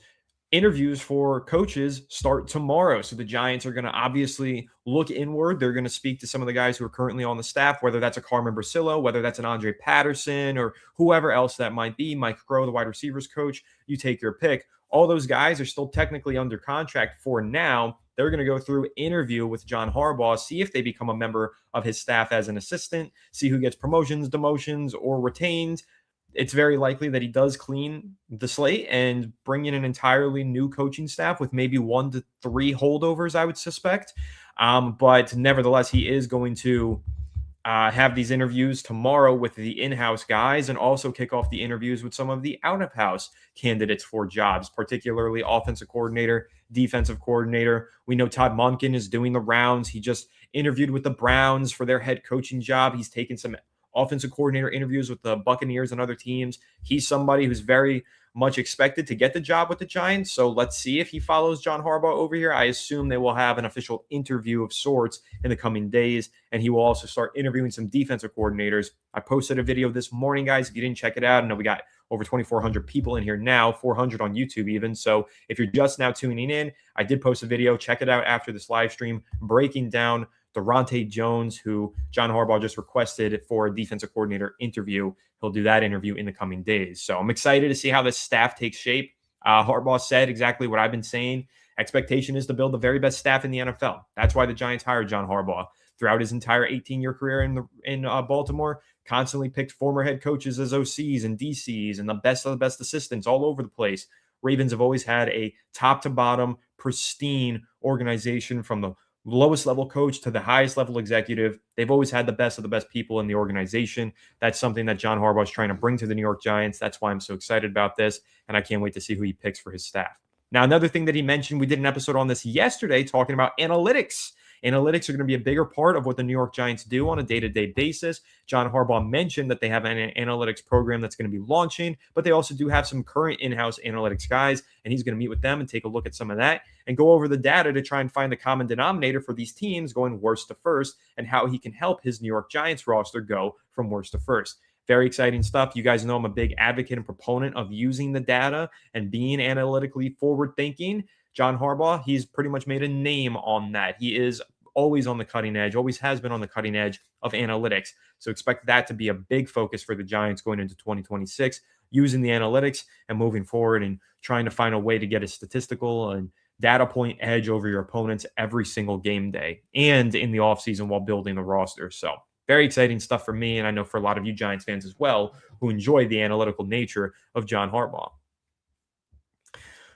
Interviews for coaches start tomorrow. So the Giants are going to obviously look inward. They're going to speak to some of the guys who are currently on the staff, whether that's a Carmen Brasillo, whether that's an Andre Patterson, or whoever else that might be. Mike Groh, the wide receivers coach, you take your pick. All those guys are still technically under contract for now. They're going to go through interview with John Harbaugh, see if they become a member of his staff as an assistant, see who gets promotions, demotions, or retained. It's very likely that he does clean the slate and bring in an entirely new coaching staff with maybe 1 to 3 holdovers, I would suspect. But nevertheless, he is going to have these interviews tomorrow with the in-house guys and also kick off the interviews with some of the out-of-house candidates for jobs, particularly offensive coordinator, defensive coordinator. We know Todd Monken is doing the rounds. He just interviewed with the Browns for their head coaching job. He's taken some offensive coordinator interviews with the Buccaneers and other teams. He's somebody who's very much expected to get the job with the Giants. So let's see if he follows John Harbaugh over here. I assume they will have an official interview of sorts in the coming days, and he will also start interviewing some defensive coordinators. I posted a video this morning, guys. If you didn't check it out, I know we got over 2,400 people in here now, 400 on YouTube even. So if you're just now tuning in, I did post a video. Check it out after this live stream, breaking down Durante Jones, who John Harbaugh just requested for a defensive coordinator interview. He'll do that interview in the coming days. So I'm excited to see how this staff takes shape. Harbaugh said exactly what I've been saying. Expectation is to build the very best staff in the NFL. That's why the Giants hired John Harbaugh. Throughout his entire 18-year career in Baltimore, constantly picked former head coaches as OCs and DCs and the best of the best assistants all over the place. Ravens have always had a top-to-bottom, pristine organization from the lowest level coach to the highest level executive. They've always had the best of the best people in the organization. That's something that John Harbaugh is trying to bring to the New York Giants. That's why I'm so excited about this, and I can't wait to see who he picks for his staff. Now, another thing that he mentioned, we did an episode on this yesterday talking about analytics. Analytics are going to be a bigger part of what the New York Giants do on a day-to-day basis. John Harbaugh mentioned that they have an analytics program that's going to be launching, but they also do have some current in-house analytics guys, and he's going to meet with them and take a look at some of that and go over the data to try and find the common denominator for these teams going worst to first and how he can help his New York Giants roster go from worst to first. Very exciting stuff. You guys know I'm a big advocate and proponent of using the data and being analytically forward-thinking. John Harbaugh, he's pretty much made a name on that. He is always on the cutting edge, always has been on the cutting edge of analytics. So expect that to be a big focus for the Giants going into 2026, using the analytics and moving forward and trying to find a way to get a statistical and data point edge over your opponents every single game day and in the offseason while building the roster. So very exciting stuff for me, and I know for a lot of you Giants fans as well who enjoy the analytical nature of John Harbaugh.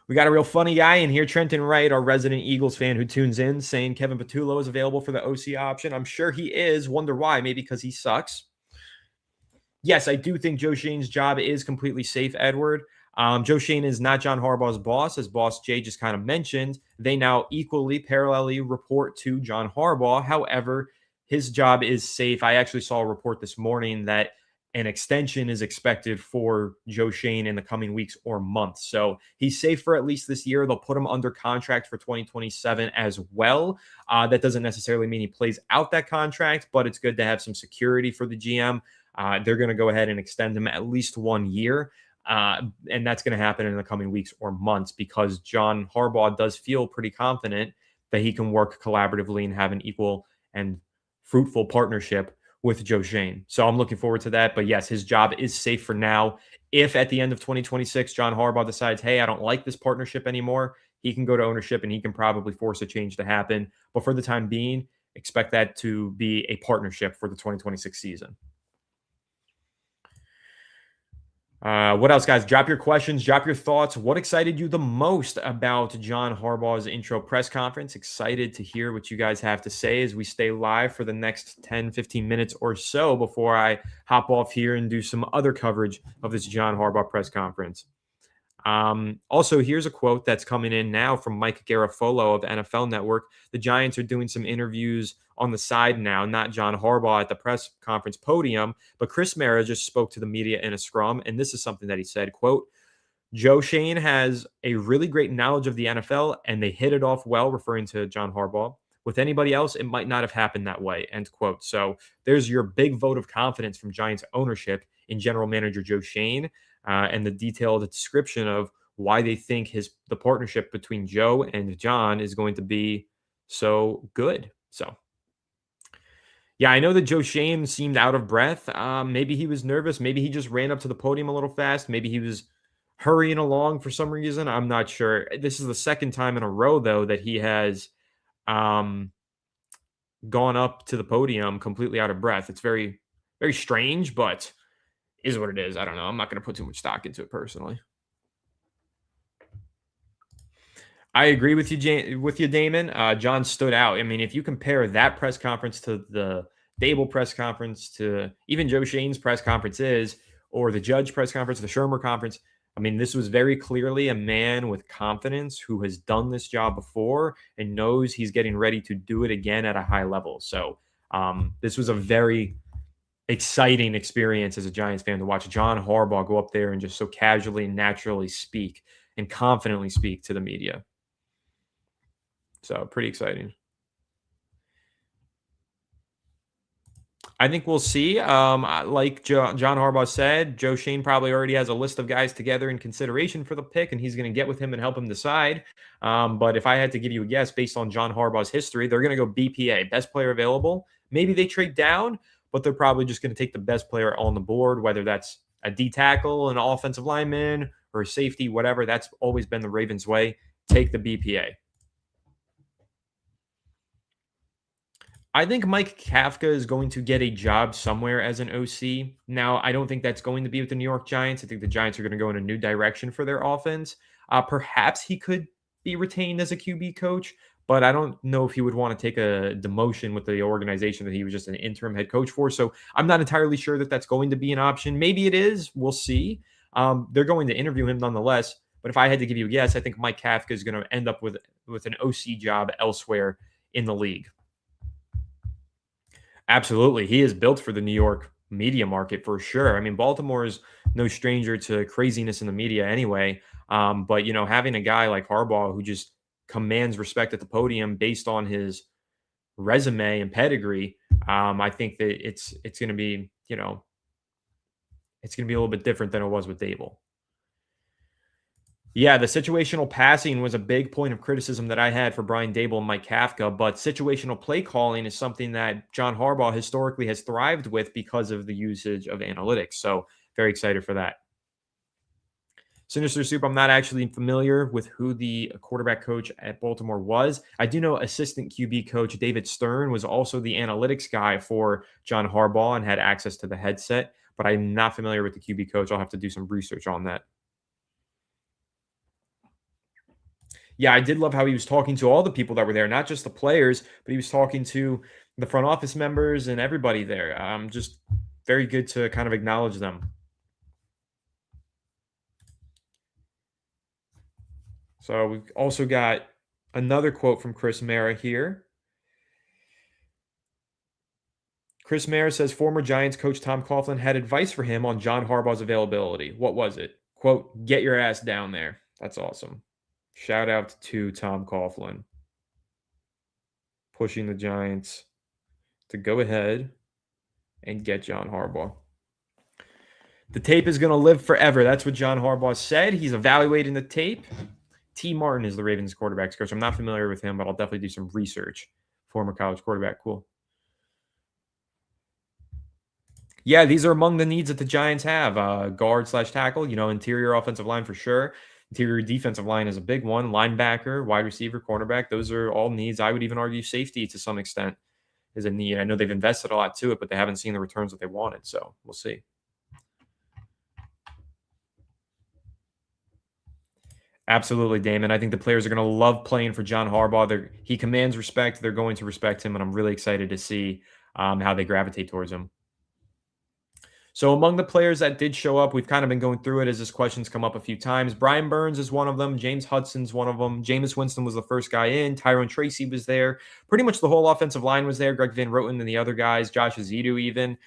We got a real funny guy in here, Trenton Wright, our resident Eagles fan who tunes in, saying Kevin Patullo is available for the OC option. I'm sure he is. Wonder why? Maybe because he sucks. Yes, I do think Joe Schoen's job is completely safe, Edward. Joe Schoen is not John Harbaugh's boss, as Boss Jay just kind of mentioned. They now equally, parallelly report to John Harbaugh. However, his job is safe. I actually saw a report this morning that an extension is expected for Joe Schoen in the coming weeks or months. So he's safe for at least this year. They'll put him under contract for 2027 as well. That doesn't necessarily mean he plays out that contract, but it's good to have some security for the GM. They're going to go ahead and extend him at least 1 year. And that's going to happen in the coming weeks or months because John Harbaugh does feel pretty confident that he can work collaboratively and have an equal and fruitful partnership with Joe Schoen. So I'm looking forward to that. But yes, his job is safe for now. If at the end of 2026, John Harbaugh decides, hey, I don't like this partnership anymore, he can go to ownership and he can probably force a change to happen. But for the time being, expect that to be a partnership for the 2026 season. What else, guys? Drop your questions, drop your thoughts. What excited you the most about John Harbaugh's intro press conference? Excited to hear what you guys have to say as we stay live for the next 10, 15 minutes or so before I hop off here and do some other coverage of this John Harbaugh press conference. Also, here's a quote that's coming in now from Mike Garafolo of NFL Network. The Giants are doing some interviews on the side now, not John Harbaugh at the press conference podium, but Chris Mara just spoke to the media in a scrum, and this is something that he said, quote, Joe Schoen has a really great knowledge of the NFL, and they hit it off well, referring to John Harbaugh. With anybody else, it might not have happened that way, end quote. So there's your big vote of confidence from Giants ownership in general manager Joe Schoen, and the detailed description of why they think the partnership between Joe and John is going to be so good. So, yeah, I know that Joe Schoen seemed out of breath. Maybe he was nervous. Maybe he just ran up to the podium a little fast. Maybe he was hurrying along for some reason. I'm not sure. This is the second time in a row, though, that he has gone up to the podium completely out of breath. It's very, very strange, but is what it is. I don't know. I'm not going to put too much stock into it personally. I agree with you, Damon. John stood out. I mean, if you compare that press conference to the Dable press conference, to even Joe Schoen's press conferences, or the Judge press conference, the Shermer conference, I mean, this was very clearly a man with confidence who has done this job before and knows he's getting ready to do it again at a high level. So this was a very exciting experience as a Giants fan to watch John Harbaugh go up there and just so casually and naturally speak and confidently speak to the media. So pretty exciting. I think we'll see. Like John Harbaugh said, Joe Schoen probably already has a list of guys together in consideration for the pick, and he's going to get with him and help him decide. But if I had to give you a guess based on John Harbaugh's history, they're going to go BPA, best player available. Maybe they trade down, but they're probably just going to take the best player on the board, whether that's a D tackle, an offensive lineman, or a safety, whatever. That's always been the Ravens' way. Take the BPA. I think Mike Kafka is going to get a job somewhere as an OC. Now, I don't think that's going to be with the New York Giants. I think the Giants are going to go in a new direction for their offense. Perhaps he could be retained as a QB coach, but I don't know if he would want to take a demotion with the organization that he was just an interim head coach for. So I'm not entirely sure that that's going to be an option. Maybe it is. We'll see. They're going to interview him nonetheless. But if I had to give you a guess, I think Mike Kafka is going to end up with an OC job elsewhere in the league. Absolutely. He is built for the New York media market for sure. I mean, Baltimore is no stranger to craziness in the media anyway. But, having a guy like Harbaugh who just commands respect at the podium based on his resume and pedigree, I think that it's going to be, it's going to be a little bit different than it was with Dable. Yeah, the situational passing was a big point of criticism that I had for Brian Dable and Mike Kafka, but situational play calling is something that John Harbaugh historically has thrived with because of the usage of analytics. So very excited for that. Sinister Soup, I'm not actually familiar with who the quarterback coach at Baltimore was. I do know assistant QB coach David Stern was also the analytics guy for John Harbaugh and had access to the headset, but I'm not familiar with the QB coach. I'll have to do some research on that. Yeah, I did love how he was talking to all the people that were there, not just the players, but he was talking to the front office members and everybody there. Just very good to kind of acknowledge them. So we've also got another quote from Chris Mara here. Chris Mayer says former Giants coach Tom Coughlin had advice for him on John Harbaugh's availability. What was it? Quote, get your ass down there. That's awesome. Shout out to Tom Coughlin. Pushing the Giants to go ahead and get John Harbaugh. The tape is going to live forever. That's what John Harbaugh said. He's evaluating the tape. T. Martin is the Ravens quarterbacks coach. I'm not familiar with him, but I'll definitely do some research. Former college quarterback. Cool. Yeah, these are among the needs that the Giants have. Guard/tackle, interior offensive line for sure. Interior defensive line is a big one. Linebacker, wide receiver, cornerback. Those are all needs. I would even argue safety to some extent is a need. I know they've invested a lot to it, but they haven't seen the returns that they wanted. So we'll see. Absolutely, Damon. I think the players are going to love playing for John Harbaugh. He commands respect. They're going to respect him, and I'm really excited to see how they gravitate towards him. So among the players that did show up, we've kind of been going through it as this question's come up a few times. Brian Burns is one of them. James Hudson's one of them. Jameis Winston was the first guy in. Tyrone Tracy was there. Pretty much the whole offensive line was there. Greg Van Roten and the other guys. Josh Azidu even.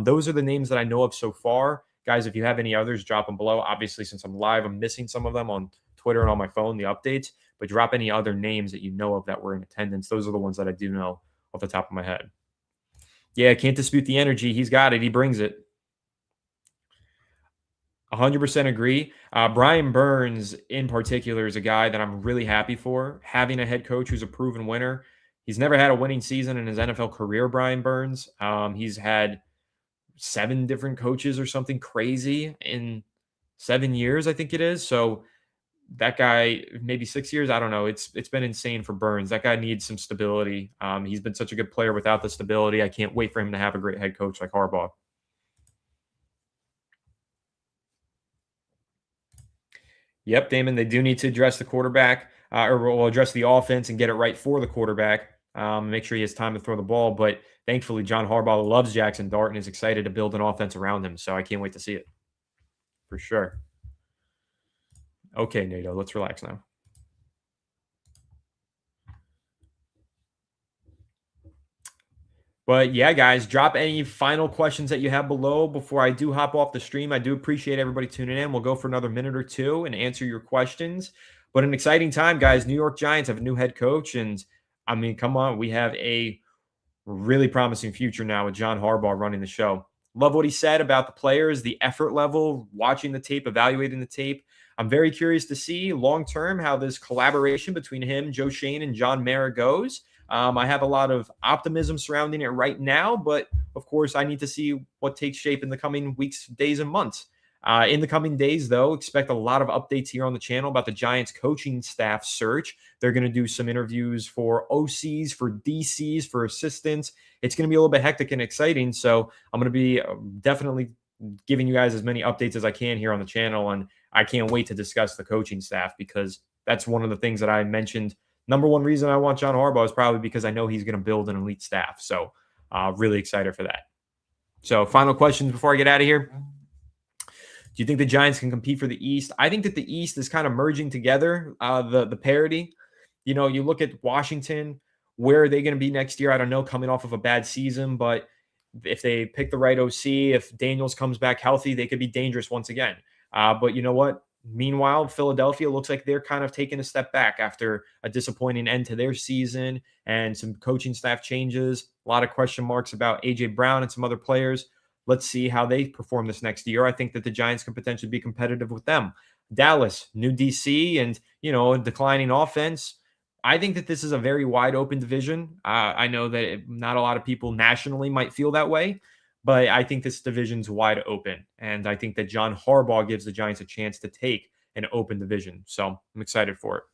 Those are the names that I know of so far. Guys, if you have any others, drop them below. Obviously, since I'm live, I'm missing some of them on Twitter and on my phone, the updates. But drop any other names that you know of that were in attendance. Those are the ones that I do know off the top of my head. Yeah, I can't dispute the energy. He's got it. He brings it. 100% agree. Brian Burns, in particular, is a guy that I'm really happy for. Having a head coach who's a proven winner. He's never had a winning season in his NFL career, Brian Burns. He's had 7 different coaches or something crazy in 7 years, I think it is. So that guy, maybe 6 years, I don't know. It's been insane for Burns. That guy needs some stability. He's been such a good player without the stability. I can't wait for him to have a great head coach like Harbaugh. Yep, Damon, they do need to address the quarterback or address the offense and get it right for the quarterback. Make sure he has time to throw the ball. But thankfully, John Harbaugh loves Jackson Dart and is excited to build an offense around him. So I can't wait to see it for sure. Okay, NATO, let's relax now. But yeah, guys, drop any final questions that you have below before I do hop off the stream. I do appreciate everybody tuning in. We'll go for another minute or two and answer your questions. But an exciting time, guys. New York Giants have a new head coach. And I mean, come on, we have a really promising future now with John Harbaugh running the show. Love what he said about the players, the effort level, watching the tape, evaluating the tape. I'm very curious to see long-term how this collaboration between him, Joe Schoen, and John Mara goes. I have a lot of optimism surrounding it right now, but of course, I need to see what takes shape in the coming weeks, days, and months. In the coming days, though, expect a lot of updates here on the channel about the Giants coaching staff search. They're going to do some interviews for OCs, for DCs, for assistants. It's going to be a little bit hectic and exciting, so I'm going to be definitely giving you guys as many updates as I can here on the channel, and I can't wait to discuss the coaching staff because that's one of the things that I mentioned. Number one reason I want John Harbaugh is probably because I know he's going to build an elite staff. So really excited for that. So final questions before I get out of here. Do you think the Giants can compete for the East? I think that the East is kind of merging together, the parity. You know, you look at Washington, where are they going to be next year? I don't know, coming off of a bad season. But if they pick the right OC, if Daniels comes back healthy, they could be dangerous once again. But you know what? Meanwhile, Philadelphia looks like they're kind of taking a step back after a disappointing end to their season and some coaching staff changes. A lot of question marks about A.J. Brown and some other players. Let's see how they perform this next year. I think that the Giants can potentially be competitive with them. Dallas, new DC, and, you know, a declining offense. I think that this is a very wide open division. I know that not a lot of people nationally might feel that way, but I think this division's wide open. And I think that John Harbaugh gives the Giants a chance to take an open division. So I'm excited for it.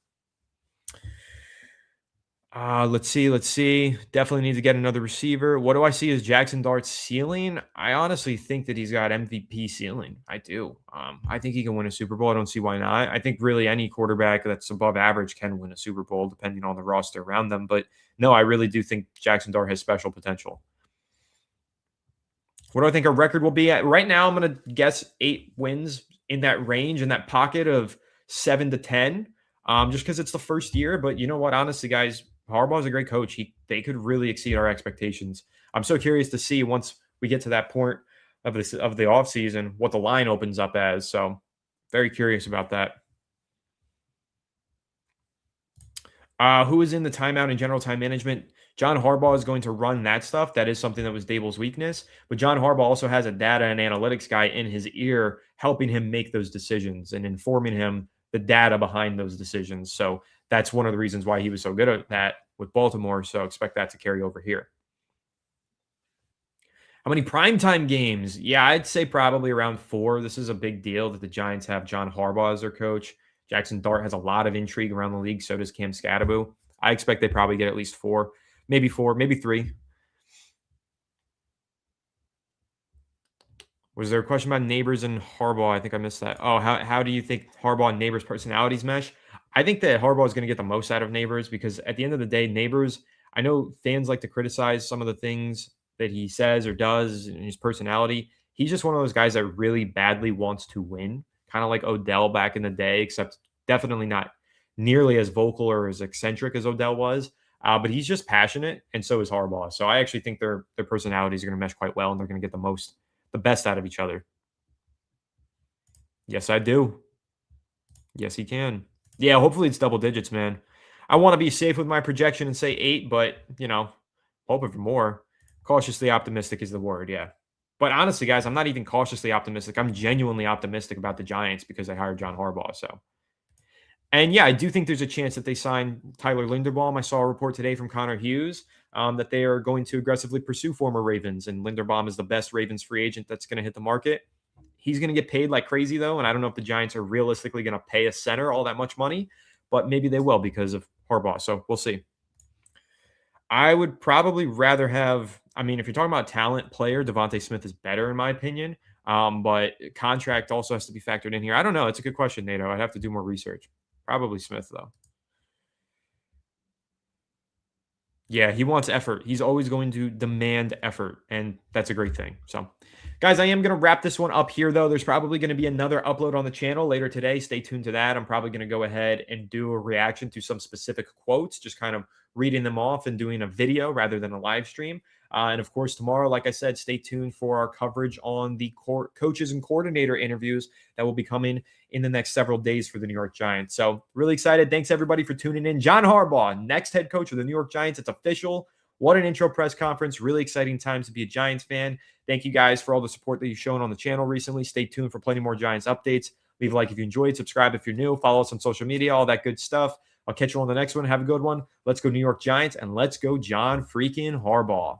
Let's see. Definitely need to get another receiver. What do I see as Jackson Dart's ceiling? I honestly think that he's got MVP ceiling. I do. I think he can win a Super Bowl. I don't see why not. I think really any quarterback that's above average can win a Super Bowl, depending on the roster around them. But no, I really do think Jackson Dart has special potential. What do I think our record will be at? Right now, I'm going to guess 8 wins in that range, in that pocket of 7 to 10, just because it's the first year. But you know what? Honestly, guys, Harbaugh's a great coach. They could really exceed our expectations. I'm so curious to see once we get to that point of the offseason what the line opens up as. So very curious about that. Who is in the timeout and general time management? John Harbaugh is going to run that stuff. That is something that was Dable's weakness. But John Harbaugh also has a data and analytics guy in his ear helping him make those decisions and informing him the data behind those decisions. So that's one of the reasons why he was so good at that with Baltimore. So expect that to carry over here. How many primetime games? Yeah, I'd say probably around 4. This is a big deal that the Giants have John Harbaugh as their coach. Jackson Dart has a lot of intrigue around the league. So does Cam Scatterbo. I expect they probably get at least 4, maybe 3. Was there a question about Neighbors and Harbaugh? I think I missed that. Oh, how do you think Harbaugh and Neighbors' personalities mesh? I think that Harbaugh is going to get the most out of Neighbors because at the end of the day, Neighbors, I know fans like to criticize some of the things that he says or does in his personality. He's just one of those guys that really badly wants to win, kind of like Odell back in the day, except definitely not nearly as vocal or as eccentric as Odell was. But he's just passionate, and so is Harbaugh. So I actually think their personalities are going to mesh quite well, and they're going to get the best out of each other. Yes, I do. Yes, he can. Yeah, hopefully it's double digits, man. I want to be safe with my projection and say 8, but, hoping for more. Cautiously optimistic is the word, yeah. But honestly, guys, I'm not even cautiously optimistic. I'm genuinely optimistic about the Giants because they hired John Harbaugh, so. And, yeah, I do think there's a chance that they sign Tyler Linderbaum. I saw a report today from Connor Hughes that they are going to aggressively pursue former Ravens, and Linderbaum is the best Ravens free agent that's going to hit the market. He's going to get paid like crazy, though, and I don't know if the Giants are realistically going to pay a center all that much money, but maybe they will because of Harbaugh, so we'll see. I would probably rather have, if you're talking about talent player, Devontae Smith is better in my opinion, but contract also has to be factored in here. I don't know. It's a good question, Nato. I'd have to do more research. Probably Smith, though. Yeah, he wants effort. He's always going to demand effort, and that's a great thing. So, guys, I am going to wrap this one up here, though. There's probably going to be another upload on the channel later today. Stay tuned to that. I'm probably going to go ahead and do a reaction to some specific quotes, just kind of reading them off and doing a video rather than a live stream. And, of course, tomorrow, like I said, stay tuned for our coverage on the coaches and coordinator interviews that will be coming in the next several days for the New York Giants. So really excited. Thanks, everybody, for tuning in. John Harbaugh, next head coach of the New York Giants. It's official. What an intro press conference. Really exciting times to be a Giants fan. Thank you guys for all the support that you've shown on the channel recently. Stay tuned for plenty more Giants updates. Leave a like if you enjoyed. Subscribe if you're new. Follow us on social media, all that good stuff. I'll catch you on the next one. Have a good one. Let's go New York Giants, and let's go John freaking Harbaugh.